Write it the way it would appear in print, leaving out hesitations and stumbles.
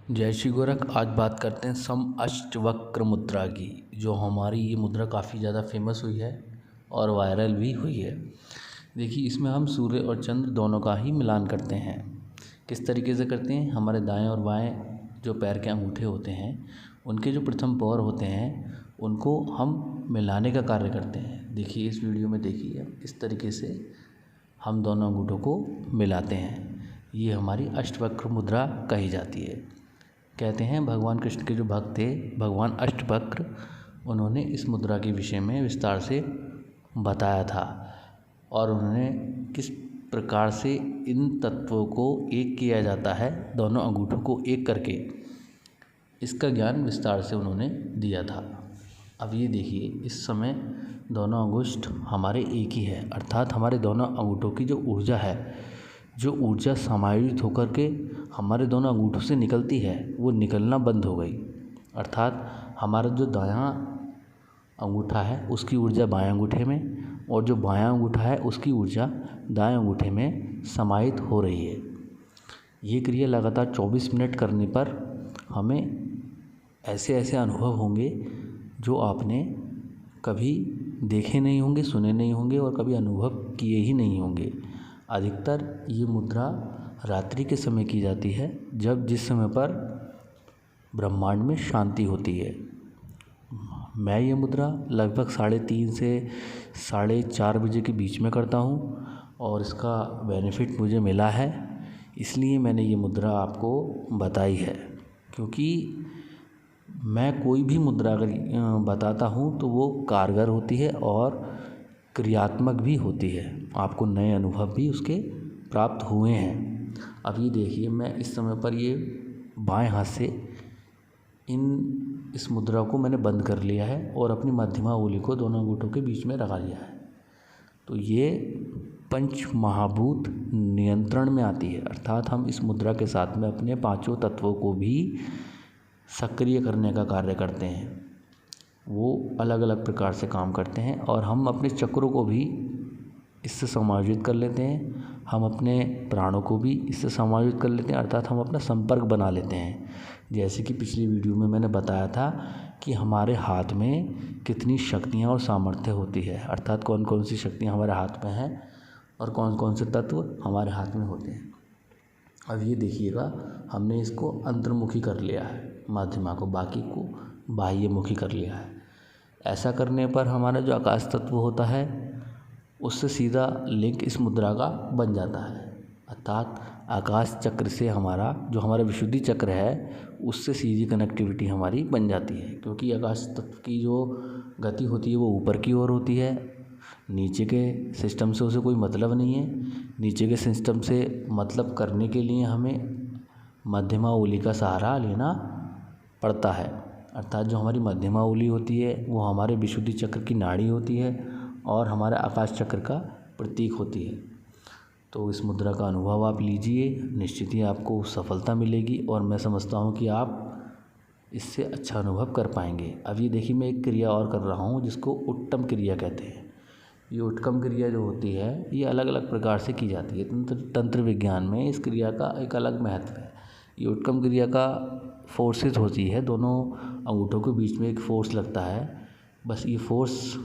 जय श्री गोरख। आज बात करते हैं समअष्टवक्र मुद्रा की। जो हमारी ये मुद्रा काफ़ी ज़्यादा फेमस हुई है और वायरल भी हुई है। देखिए, इसमें हम सूर्य और चंद्र दोनों का ही मिलान करते हैं। किस तरीके से करते हैं? हमारे दाएं और बाएं जो पैर के अंगूठे होते हैं, उनके जो प्रथम पैर होते हैं, उनको हम मिलाने का कार्य करते हैं। देखिए, इस वीडियो में देखिए, इस तरीके से हम दोनों अंगूठों को मिलाते हैं। ये हमारी अष्टवक्र मुद्रा कही जाती है। कहते हैं भगवान कृष्ण के जो भक्त थे, भगवान अष्टवक्र, उन्होंने इस मुद्रा के विषय में विस्तार से बताया था और उन्होंने किस प्रकार से इन तत्वों को एक किया जाता है, दोनों अंगूठों को एक करके, इसका ज्ञान विस्तार से उन्होंने दिया था। अब ये देखिए, इस समय दोनों अंगुष्ठ हमारे एक ही है, अर्थात हमारे दोनों अंगूठों की जो ऊर्जा है, जो ऊर्जा समायोजित होकर के हमारे दोनों अंगूठों से निकलती है, वो निकलना बंद हो गई। अर्थात हमारा जो दायां अंगूठा है उसकी ऊर्जा बाएं अंगूठे में, और जो बायां अंगूठा है उसकी ऊर्जा दाएं अंगूठे में समाहित हो रही है। ये क्रिया लगातार 24 मिनट करने पर हमें ऐसे ऐसे अनुभव होंगे जो आपने कभी देखे नहीं होंगे, सुने नहीं होंगे और कभी अनुभव किए ही नहीं होंगे। अधिकतर ये मुद्रा रात्रि के समय की जाती है, जब जिस समय पर ब्रह्मांड में शांति होती है। मैं ये मुद्रा लगभग 3:30 से 4:30 बजे के बीच में करता हूँ और इसका बेनिफिट मुझे मिला है, इसलिए मैंने ये मुद्रा आपको बताई है। क्योंकि मैं कोई भी मुद्रा अगर बताता हूँ तो वो कारगर होती है और क्रियात्मक भी होती है। आपको नए अनुभव भी उसके प्राप्त हुए हैं। अब ये देखिए, मैं इस समय पर ये बाएं हाथ से इस मुद्रा को मैंने बंद कर लिया है और अपनी मध्यमा उंगली को दोनों अंगूठों के बीच में लगा लिया है। तो ये पंच महाभूत नियंत्रण में आती है, अर्थात हम इस मुद्रा के साथ में अपने पांचों तत्वों को भी सक्रिय करने का कार्य करते हैं। वो अलग अलग प्रकार से काम करते हैं और हम अपने चक्रों को भी इससे समायोजित कर लेते हैं। हम अपने प्राणों को भी इससे समायोजित कर लेते हैं, अर्थात हम अपना संपर्क बना लेते हैं। जैसे कि पिछली वीडियो में मैंने बताया था कि हमारे हाथ में कितनी शक्तियाँ और सामर्थ्य होती है, अर्थात कौन कौन सी शक्तियाँ हमारे हाथ में हैं और कौन कौन से तत्व हमारे हाथ में होते हैं। अब ये देखिएगा, हमने इसको अंतर्मुखी कर लिया है, माध्यमा को, बाकी को बाह्यमुखी कर लिया है। ऐसा करने पर हमारा जो आकाश तत्व होता है उससे सीधा लिंक इस मुद्रा का बन जाता है, अर्थात आकाश चक्र से हमारा विशुद्धि चक्र है उससे सीधी कनेक्टिविटी हमारी बन जाती है। क्योंकि आकाश तत्व की जो गति होती है वो ऊपर की ओर होती है, नीचे के सिस्टम से उसे कोई मतलब नहीं है। नीचे के सिस्टम से मतलब करने के लिए हमें मध्यमा उंगली का सहारा लेना पड़ता है, अर्थात जो हमारी मध्यमा उंगली होती है वो हमारे विशुद्धि चक्र की नाड़ी होती है और हमारे आकाश चक्र का प्रतीक होती है। तो इस मुद्रा का अनुभव आप लीजिए, निश्चित ही आपको सफलता मिलेगी और मैं समझता हूँ कि आप इससे अच्छा अनुभव कर पाएंगे। अब ये देखिए, मैं एक क्रिया और कर रहा हूँ जिसको उत्तम क्रिया कहते हैं। ये उत्तम क्रिया जो होती है ये अलग अलग प्रकार से की जाती है। तंत्र विज्ञान में इस क्रिया का एक अलग महत्व है। ये उत्तम क्रिया का फोर्सेस होती है, दोनों अंगूठों के बीच में एक फोर्स लगता है। बस ये फोर्स